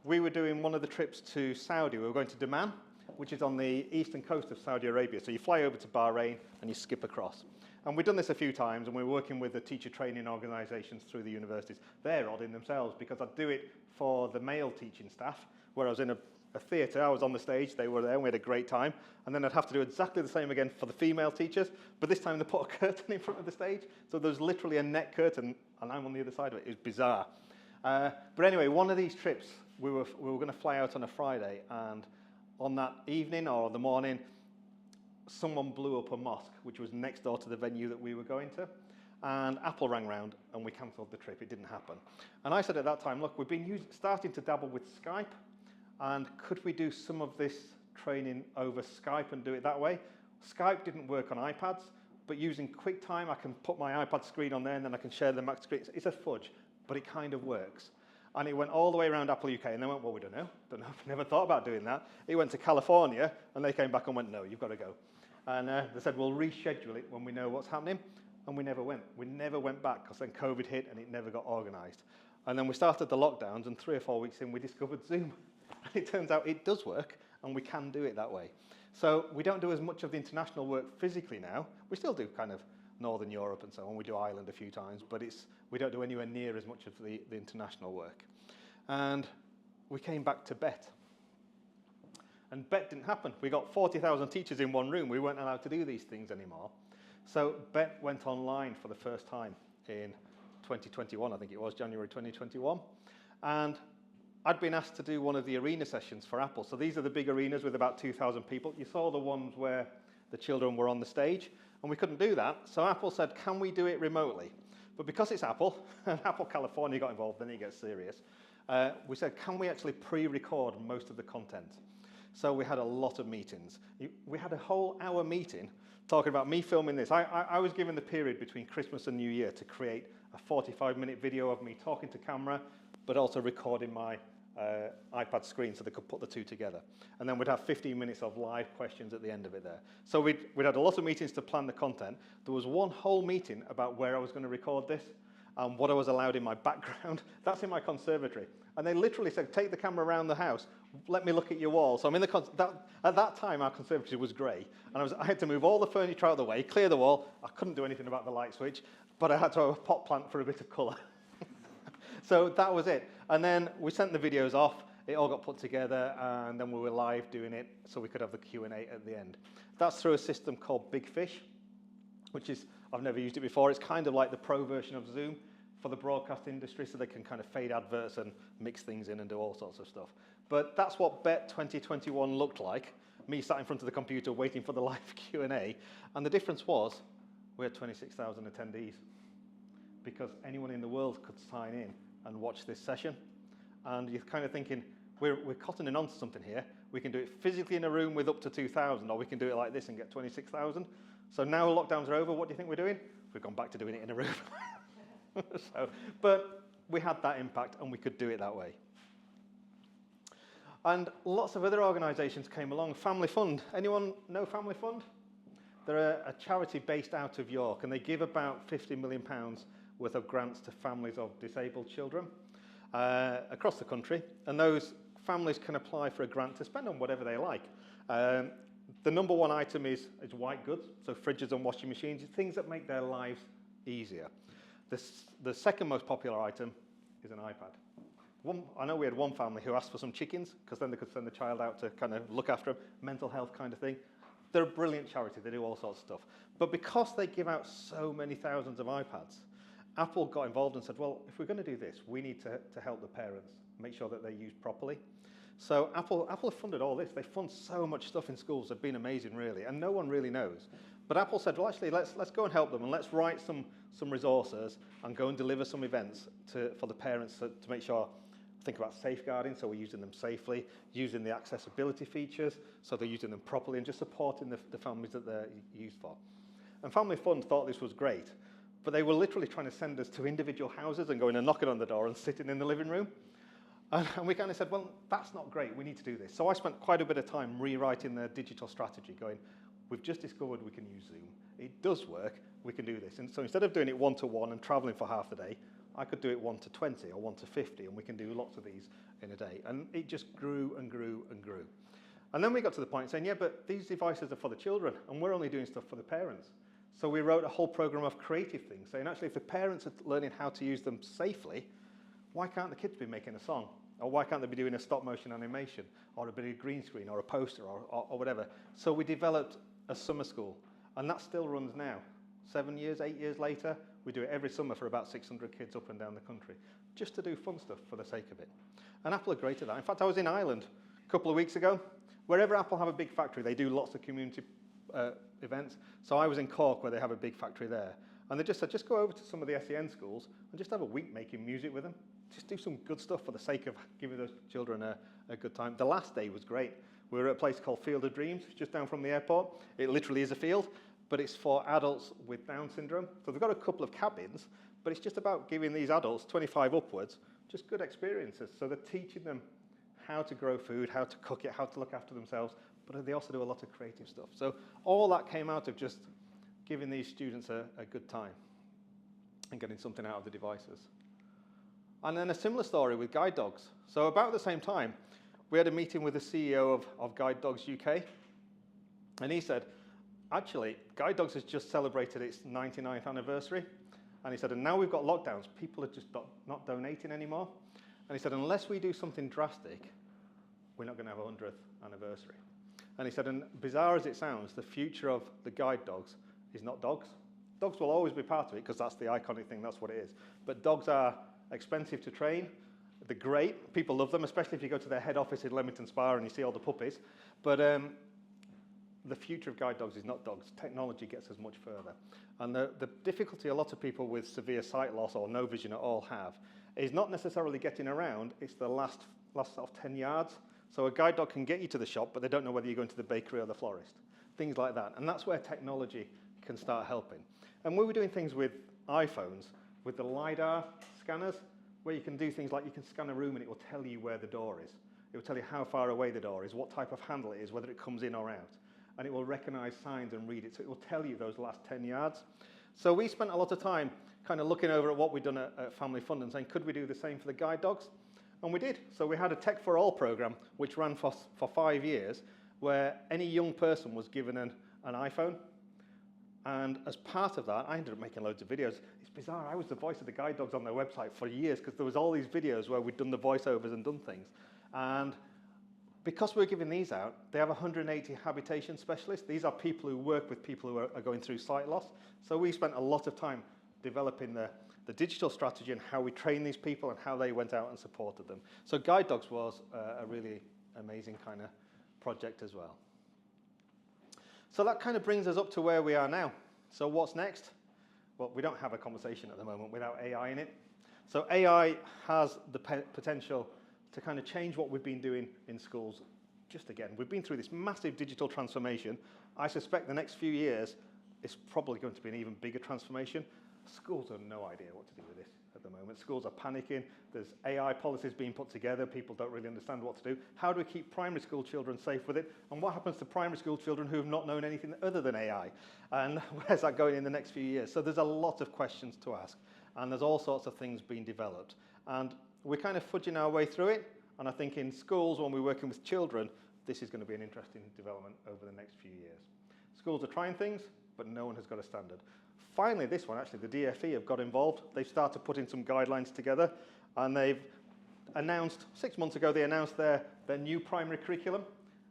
we were doing one of the trips to Saudi. We were going to Dammam, which is on the eastern coast of Saudi Arabia. So you fly over to Bahrain and you skip across. And we've done this a few times, and we're working with the teacher training organisations through the universities. They're odd in themselves because I'd do it for the male teaching staff, where I was in a theatre, I was on the stage, they were there, and we had a great time. And then I'd have to do exactly the same again for the female teachers, but this time they put a curtain in front of the stage. So there's literally a net curtain, and I'm on the other side of it. It was bizarre. But anyway, one of these trips, we were going to fly out on a Friday, and on that evening or the morning, someone blew up a mosque, which was next door to the venue that we were going to. And Apple rang round and we cancelled the trip. It didn't happen. And I said at that time, look, we've been starting to dabble with Skype. And could we do some of this training over Skype and do it that way? Skype didn't work on iPads, but using QuickTime, I can put my iPad screen on there and then I can share the Mac screen. It's a fudge, but it kind of works. And it went all the way around Apple UK, and they went, well, we don't know, never thought about doing that. It went to California, and they came back and went, no, you've got to go. And they said, we'll reschedule it when we know what's happening, and we never went. We never went back, because then COVID hit, and it never got organised. And then we started the lockdowns, and 3 or 4 weeks in, we discovered Zoom. And it turns out it does work, and we can do it that way. So we don't do as much of the international work physically now. We still do kind of Northern Europe and so on. We do Ireland a few times, but we don't do anywhere near as much of the international work. And we came back to BET. And BET didn't happen. We got 40,000 teachers in one room. We weren't allowed to do these things anymore. So BET went online for the first time in 2021, I think it was, January 2021. And I'd been asked to do one of the arena sessions for Apple. So these are the big arenas with about 2,000 people. You saw the ones where the children were on the stage, and we couldn't do that. So Apple said, can we do it remotely? But because it's Apple, and Apple California got involved, then it gets serious. We said, can we actually pre-record most of the content? So we had a lot of meetings. We had a whole hour meeting talking about me filming this. I was given the period between Christmas and New Year to create a 45-minute video of me talking to camera, but also recording my iPad screen so they could put the two together. And then we'd have 15 minutes of live questions at the end of it there. So we'd had a lot of meetings to plan the content. There was one whole meeting about where I was going to record this and what I was allowed in my background. That's in my conservatory. And they literally said, take the camera around the house, let me look at your wall. So I'm in the at that time, our conservatory was grey. And I had to move all the furniture out of the way, clear the wall. I couldn't do anything about the light switch, but I had to have a pot plant for a bit of colour. So that was it. And then we sent the videos off. It all got put together, and then we were live doing it so we could have the Q&A at the end. That's through a system called Big Fish, which is, I've never used it before. It's kind of like the pro version of Zoom for the broadcast industry, so they can kind of fade adverts and mix things in and do all sorts of stuff. But that's what BET 2021 looked like, me sat in front of the computer waiting for the live Q&A. And the difference was we had 26,000 attendees because anyone in the world could sign in and watch this session. And you're kind of thinking, we're cottoning on to something here. We can do it physically in a room with up to 2,000, or we can do it like this and get 26,000. So now lockdowns are over, what do you think we're doing? We've gone back to doing it in a room. But we had that impact and we could do it that way. And lots of other organisations came along. Family Fund. Anyone know Family Fund? They're a charity based out of York, and they give about £50 million worth of grants to families of disabled children across the country. And those families can apply for a grant to spend on whatever they like. The number one item is white goods, so fridges and washing machines, things that make their lives easier. The second most popular item is an iPad. I know we had one family who asked for some chickens because then they could send the child out to kind of look after them, mental health kind of thing. They're a brilliant charity. They do all sorts of stuff. But because they give out so many thousands of iPads, Apple got involved and said, well, if we're going to do this, we need to help the parents, make sure that they're used properly. So Apple have funded all this. They fund so much stuff in schools. They've been amazing, really, and no one really knows. But Apple said, well, actually, let's go and help them, and let's write some resources and go and deliver some events for the parents to make sure, think about safeguarding, so we're using them safely, using the accessibility features, so they're using them properly, and just supporting the families that they're used for. And Family Fund thought this was great, but they were literally trying to send us to individual houses and going and knocking on the door and sitting in the living room. And we kind of said, well, that's not great, we need to do this. So I spent quite a bit of time rewriting their digital strategy, going, we've just discovered we can use Zoom. It does work, we can do this. And so instead of doing it one-to-one and traveling for half the day, I could do it 1 to 20 or 1 to 50, and we can do lots of these in a day. And it just grew and grew and grew. And then we got to the point saying, yeah, but these devices are for the children, and we're only doing stuff for the parents. So we wrote a whole program of creative things, saying actually if the parents are learning how to use them safely, why can't the kids be making a song? Or why can't they be doing a stop motion animation, or a bit of green screen, or a poster, or whatever? So we developed a summer school, and that still runs now. 7 years, 8 years later, we do it every summer for about 600 kids up and down the country, just to do fun stuff for the sake of it. And Apple are great at that. In fact, I was in Ireland a couple of weeks ago. Wherever Apple have a big factory, they do lots of community events. So I was in Cork, where they have a big factory there. And they just said, just go over to some of the SEN schools and just have a week making music with them. Just do some good stuff for the sake of giving those children a good time. The last day was great. We were at a place called Field of Dreams, just down from the airport. It literally is a field, but it's for adults with Down syndrome. So they've got a couple of cabins, but it's just about giving these adults, 25 upwards, just good experiences. So they're teaching them how to grow food, how to cook it, how to look after themselves, but they also do a lot of creative stuff. So all that came out of just giving these students a good time and getting something out of the devices. And then a similar story with guide dogs. So about the same time, we had a meeting with the CEO of Guide Dogs UK, and he said, actually, Guide Dogs has just celebrated its 99th anniversary, and he said, and now we've got lockdowns, people are just not donating anymore. And he said, unless we do something drastic, we're not going to have a 100th anniversary. And he said, and bizarre as it sounds, the future of the guide dogs is not dogs. Dogs will always be part of it because that's the iconic thing, that's what it is. But dogs are expensive to train. They're great. People love them, especially if you go to their head office in Leamington Spa and you see all the puppies. But the future of guide dogs is not dogs. Technology gets us much further. And the difficulty a lot of people with severe sight loss or no vision at all have is not necessarily getting around, it's the last sort of 10 yards. So a guide dog can get you to the shop, but they don't know whether you're going to the bakery or the florist. Things like that. And that's where technology can start helping. And we were doing things with iPhones, with the LiDAR scanners, where you can do things like you can scan a room and it will tell you where the door is. It will tell you how far away the door is, what type of handle it is, whether it comes in or out. And it will recognize signs and read it. So it will tell you those last 10 yards. So we spent a lot of time kind of looking over at what we'd done at Family Fund and saying, could we do the same for the guide dogs? And we did. So we had a Tech for All program, which ran for 5 years, where any young person was given an iPhone. And as part of that, I ended up making loads of videos. It's bizarre. I was the voice of the guide dogs on their website for years because there was all these videos where we'd done the voiceovers and done things. And because we're giving these out, they have 180 habitation specialists. These are people who work with people who are going through sight loss. So we spent a lot of time developing the digital strategy and how we train these people and how they went out and supported them. So Guide Dogs was a really amazing kind of project as well. So that kind of brings us up to where we are now. So what's next? Well, we don't have a conversation at the moment without AI in it. So AI has the potential to kind of change what we've been doing in schools. Just again, we've been through this massive digital transformation. I suspect the next few years is probably going to be an even bigger transformation. Schools have no idea what to do with this at the moment. Schools are panicking. There's AI policies being put together. People don't really understand what to do. How do we keep primary school children safe with it? And what happens to primary school children who have not known anything other than AI? And where's that going in the next few years? So there's a lot of questions to ask. And there's all sorts of things being developed. And we're kind of fudging our way through it. And I think in schools, when we're working with children, this is going to be an interesting development over the next few years. Schools are trying things, but no one has got a standard. Finally, this one, actually, the DFE have got involved. They've started putting some guidelines together, and they've announced 6 months ago, they announced their new primary curriculum,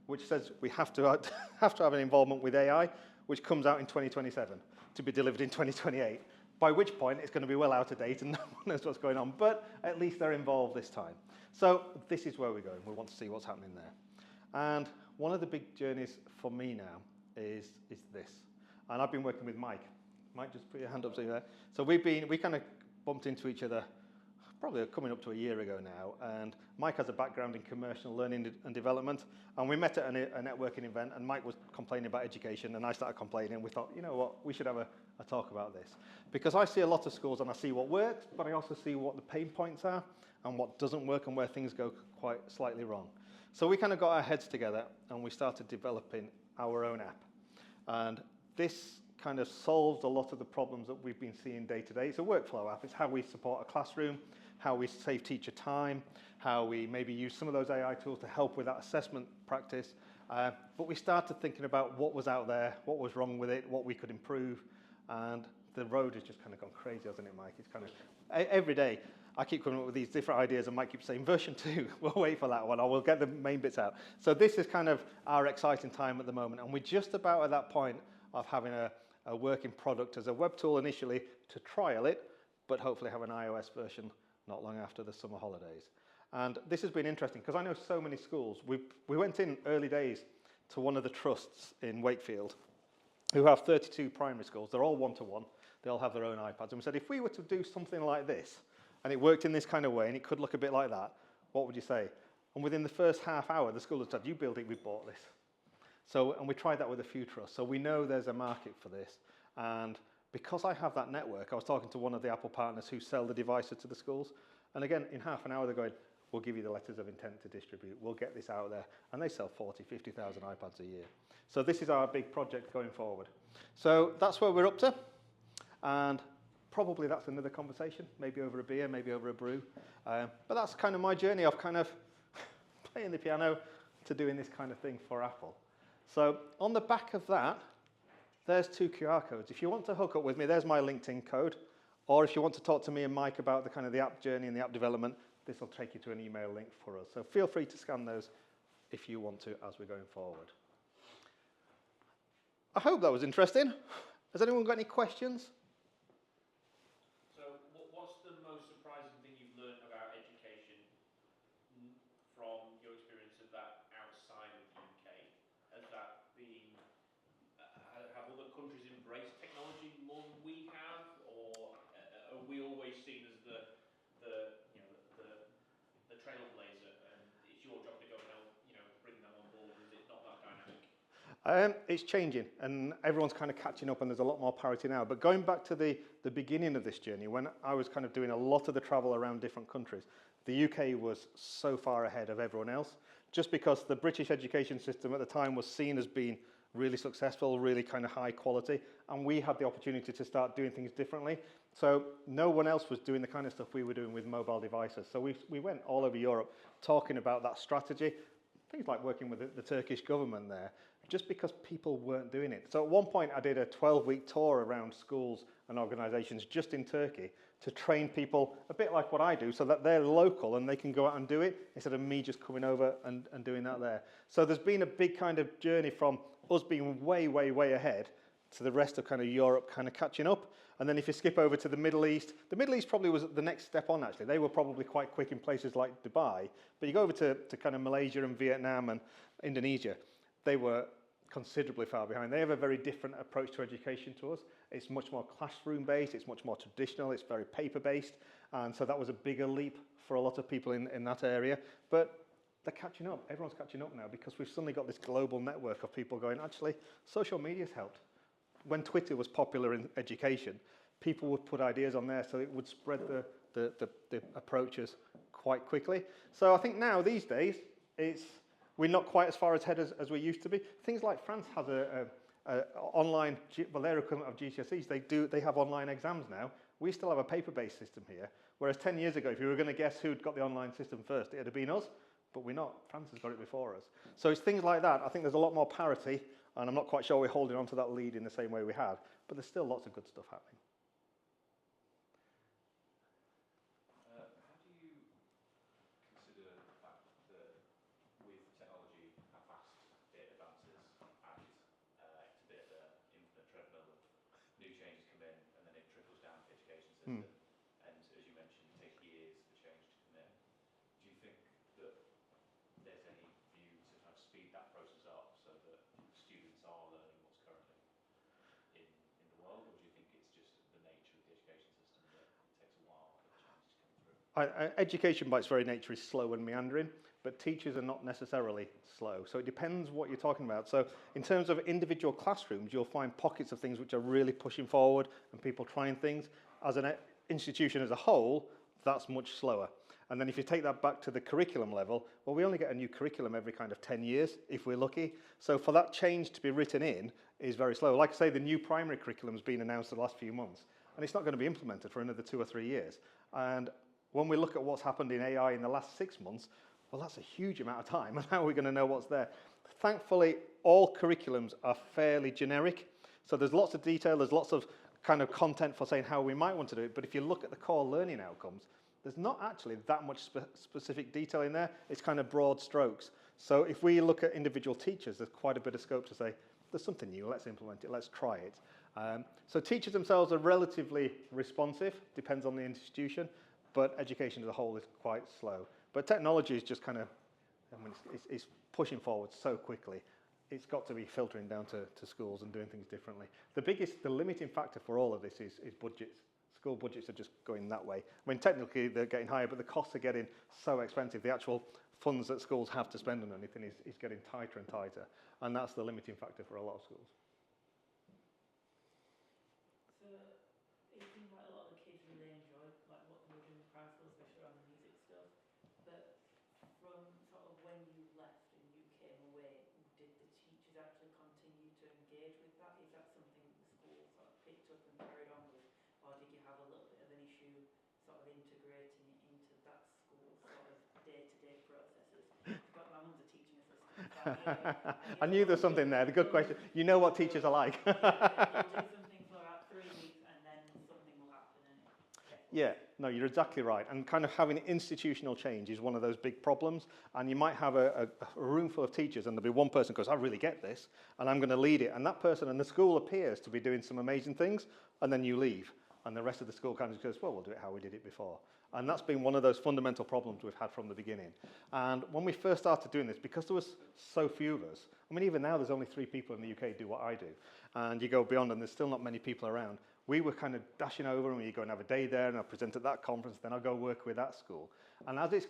which says we have to have an involvement with AI, which comes out in 2027 to be delivered in 2028. By which point it's going to be well out of date and no one knows what's going on, but at least they're involved this time. So this is where we're going. We want to see what's happening there. And one of the big journeys for me now is this. And I've been working with Mike. Mike, just put your hand up so there. So we kind of bumped into each other probably coming up to a year ago now, and Mike has a background in commercial learning and development, and we met at a networking event, and Mike was complaining about education, and I started complaining, and we thought, you know what, we should have a talk about this. Because I see a lot of schools, and I see what works, but I also see what the pain points are, and what doesn't work, and where things go quite slightly wrong. So we kind of got our heads together, and we started developing our own app. And this kind of solves a lot of the problems that we've been seeing day to day. It's a workflow app. It's how we support a classroom, how we save teacher time, how we maybe use some of those AI tools to help with that assessment practice. But we started thinking about what was out there, what was wrong with it, what we could improve, and the road has just kind of gone crazy, hasn't it, Mike? It's kind of, every day, I keep coming up with these different ideas, and Mike keeps saying, version 2, we'll wait for that one, or we'll get the main bits out. So this is kind of our exciting time at the moment, and we're just about at that point of having a working product as a web tool initially to trial it, but hopefully have an iOS version not long after the summer holidays. And this has been interesting because I know so many schools. We went in early days to one of the trusts in Wakefield who have 32 primary schools. They're all one-to-one. They all have their own iPads. And we said, if we were to do something like this, and it worked in this kind of way, and it could look a bit like that, what would you say? And within the first half hour, the school had said, you build it, we bought this. So, and we tried that with a few trusts. So we know there's a market for this. And because I have that network, I was talking to one of the Apple partners who sell the devices to the schools. And again, in half an hour, they're going, we'll give you the letters of intent to distribute. We'll get this out there. And they sell 40, 50,000 iPads a year. So this is our big project going forward. So that's where we're up to. And probably that's another conversation, maybe over a beer, maybe over a brew. But that's kind of my journey of kind of playing the piano to doing this kind of thing for Apple. So on the back of that, there's 2 QR codes. If you want to hook up with me, there's my LinkedIn code. Or if you want to talk to me and Mike about the kind of the app journey and the app development, this will take you to an email link for us. So feel free to scan those if you want to as we're going forward. I hope that was interesting. Has anyone got any questions? So what's the most surprising thing you've learned about education from your experience of that outside of the UK? Has that been, have other countries embraced technology more than we have, or are we always seen as the trailblazer, and it's your job to go and help, bring them on board? Is it not that dynamic? It's changing, and everyone's kind of catching up, and there's a lot more parity now. But going back to the beginning of this journey, when I was kind of doing a lot of the travel around different countries, the UK was so far ahead of everyone else, just because the British education system at the time was seen as being really successful, really kind of high quality, and we had the opportunity to start doing things differently. So no one else was doing the kind of stuff we were doing with mobile devices. So we went all over Europe talking about that strategy, things like working with the Turkish government there, just because people weren't doing it. So at one point I did a 12-week tour around schools and organisations just in Turkey to train people a bit like what I do, so that they're local and they can go out and do it instead of me just coming over and doing that there. So there's been a big kind of journey from us being way, way, way ahead to the rest of kind of Europe kind of catching up. And then if you skip over to the Middle East probably was the next step on, actually. They were probably quite quick in places like Dubai, but you go over to kind of Malaysia and Vietnam and Indonesia, they were considerably far behind. They have a very different approach to education to us. It's much more classroom-based, it's much more traditional, it's very paper-based, and so that was a bigger leap for a lot of people in that area. But they're catching up. Everyone's catching up now because we've suddenly got this global network of people going, actually, social media's helped. When Twitter was popular in education, people would put ideas on there so it would spread the approaches quite quickly. So I think now, these days, we're not quite as far ahead as we used to be. Things like France has online, well, their equivalent of GCSEs, they have online exams now. We still have a paper-based system here, whereas 10 years ago, if you were going to guess who'd got the online system first, it'd have been us, but we're not. France has got it before us. So it's things like that. I think there's a lot more parity, and I'm not quite sure we're holding on to that lead in the same way we had, but there's still lots of good stuff happening. How do you there's any view to kind of speed that process up so that students are learning what's currently in the world, or do you think it's just the nature of the education system that it takes a while for the change to come through? Education by its very nature is slow and meandering, but teachers are not necessarily slow. So it depends what you're talking about. So in terms of individual classrooms, you'll find pockets of things which are really pushing forward and people trying things. As an institution as a whole, that's much slower. And then if you take that back to the curriculum level, well, we only get a new curriculum every kind of 10 years, if we're lucky. So for that change to be written in is very slow. Like I say, the new primary curriculum has been announced the last few months, and it's not going to be implemented for another 2 or 3 years. And when we look at what's happened in AI in the last 6 months, well, that's a huge amount of time, and how are we going to know what's there? Thankfully, all curriculums are fairly generic, so there's lots of detail, there's lots of kind of content for saying how we might want to do it, but if you look at the core learning outcomes, there's not actually that much specific detail in there. It's kind of broad strokes. So if we look at individual teachers, there's quite a bit of scope to say, there's something new, let's implement it, let's try it. So teachers themselves are relatively responsive, depends on the institution, but education as a whole is quite slow. But technology is just kind of, I mean, it's pushing forward so quickly. It's got to be filtering down to schools and doing things differently. The limiting factor for all of this is budgets. School budgets are just going that way. I mean, technically they're getting higher, but the costs are getting so expensive. The actual funds that schools have to spend on anything is getting tighter and tighter. And that's the limiting factor for a lot of schools. So it seems like a lot of the kids really enjoyed like what they were doing in primary school, especially around the music stuff. But from sort of when you left and you came away, did the teachers actually continue to engage with that? Is that something that the school sort of picked up and carried on with? Or did you have a little bit of an issue sort of integrating it into that school sort of day-to-day processes? But my mum's a teaching assistant. So I knew there was something there. The good question. You know what teachers are like. You'll do something for about 3 weeks and then something will happen. Yeah, no, you're exactly right. And kind of having institutional change is one of those big problems. And you might have a room full of teachers and there'll be one person who goes, I really get this, and I'm going to lead it. And that person and the school appears to be doing some amazing things, and then you leave. And the rest of the school kind of goes, well, we'll do it how we did it before. And that's been one of those fundamental problems we've had from the beginning. And when we first started doing this, because there was so few of us, I mean, even now there's only 3 people in the UK do what I do. And you go beyond and there's still not many people around. We were kind of dashing over and we go and have a day there and I'll present at that conference, then I'll go work with that school. And as it's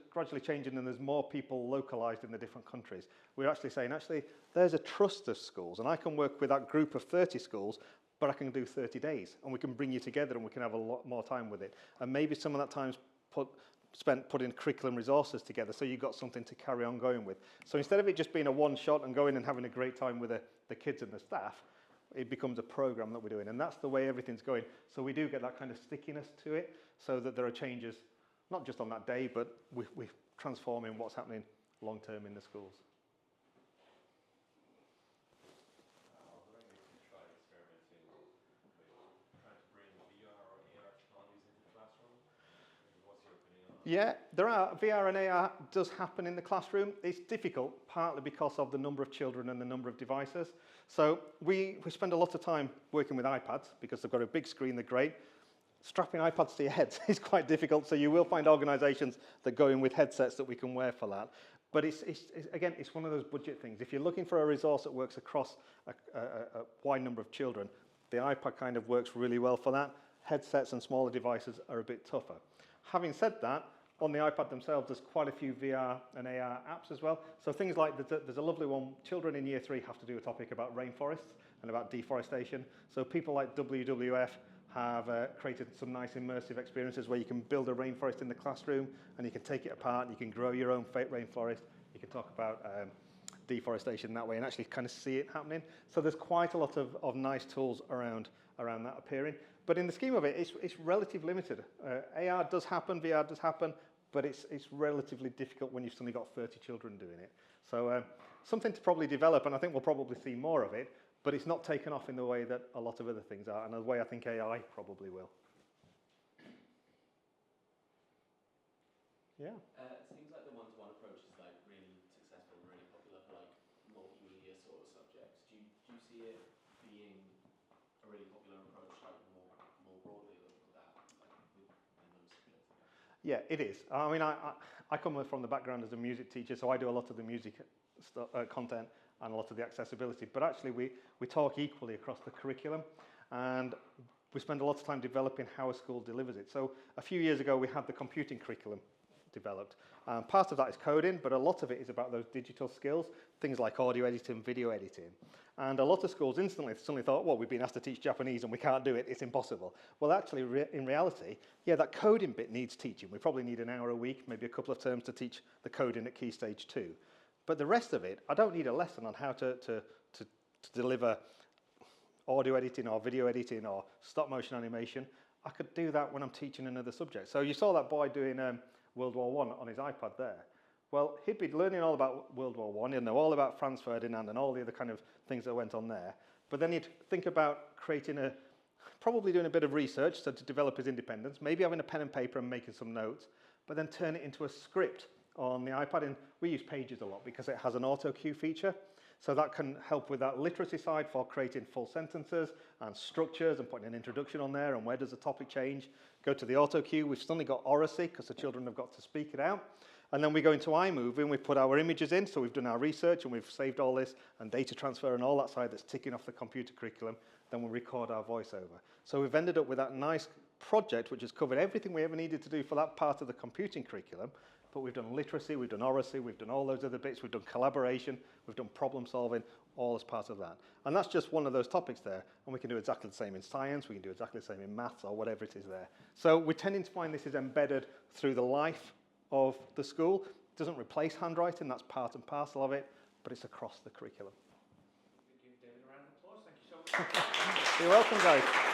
gradually changing and there's more people localised in the different countries, we're actually saying, there's a trust of schools and I can work with that group of 30 schools, but I can do 30 days and we can bring you together and we can have a lot more time with it. And maybe some of that time's spent putting curriculum resources together so you've got something to carry on going with. So instead of it just being a one-shot and going and having a great time with the kids and the staff, it becomes a program that we're doing. And that's the way everything's going. So we do get that kind of stickiness to it so that there are changes, not just on that day, but we're transforming what's happening long-term in the schools. Yeah, there are. VR and AR does happen in the classroom. It's difficult, partly because of the number of children and the number of devices. So we spend a lot of time working with iPads because they've got a big screen, they're great. Strapping iPads to your heads is quite difficult, so you will find organisations that go in with headsets that we can wear for that. But again, it's one of those budget things. If you're looking for a resource that works across a wide number of children, the iPad kind of works really well for that. Headsets and smaller devices are a bit tougher. Having said that, on the iPad themselves, there's quite a few VR and AR apps as well. So things like, there's a lovely one, children in year 3 have to do a topic about rainforests and about deforestation. So people like WWF have created some nice immersive experiences where you can build a rainforest in the classroom and you can take it apart and you can grow your own rainforest. You can talk about deforestation that way and actually kind of see it happening. So there's quite a lot of nice tools around that appearing. But in the scheme of it, it's relatively limited. AR does happen, VR does happen, but it's relatively difficult when you've suddenly got 30 children doing it. So something to probably develop, and I think we'll probably see more of it, but it's not taken off in the way that a lot of other things are, and the way I think AI probably will. Yeah. It seems like the one-to-one approach is like really successful, really popular for like multimedia sort of subjects. Do you see it being a really popular approach like more broadly with that, like within those subjects? Yeah, it is. I mean, I come from the background as a music teacher, so I do a lot of the music content and a lot of the accessibility. But actually, we talk equally across the curriculum, and we spend a lot of time developing how a school delivers it. So a few years ago, we had the computing curriculum developed. Part of that is coding, but a lot of it is about those digital skills, things like audio editing, video editing. And a lot of schools instantly suddenly thought, well, we've been asked to teach Japanese and we can't do it, it's impossible. Well, actually, in reality, yeah, that coding bit needs teaching. We probably need an hour a week, maybe a couple of terms to teach the coding at Key Stage 2. But the rest of it, I don't need a lesson on how to deliver audio editing or video editing or stop motion animation. I could do that when I'm teaching another subject. So you saw that boy doing World War I on his iPad there. Well, he'd be learning all about World War I, he'd know all about Franz Ferdinand and all the other kind of things that went on there. But then he'd think about probably doing a bit of research so to develop his independence, maybe having a pen and paper and making some notes, but then turn it into a script on the iPad. And we use Pages a lot because it has an auto cue feature. So that can help with that literacy side for creating full sentences and structures and putting an introduction on there and where does the topic change. Go to the auto cue. We've suddenly got oracy because the children have got to speak it out. And then we go into iMovie and we put our images in. So we've done our research and we've saved all this and data transfer and all that side that's ticking off the computer curriculum. Then we record our voiceover. So we've ended up with that nice project which has covered everything we ever needed to do for that part of the computing curriculum. But we've done literacy, we've done oracy, we've done all those other bits, we've done collaboration, we've done problem solving, all as part of that. And that's just one of those topics there. And we can do exactly the same in science, we can do exactly the same in maths or whatever it is there. So we're tending to find this is embedded through the life of the school. It doesn't replace handwriting, that's part and parcel of it, but it's across the curriculum. Give David a round of applause. Thank you so much. You're welcome, guys.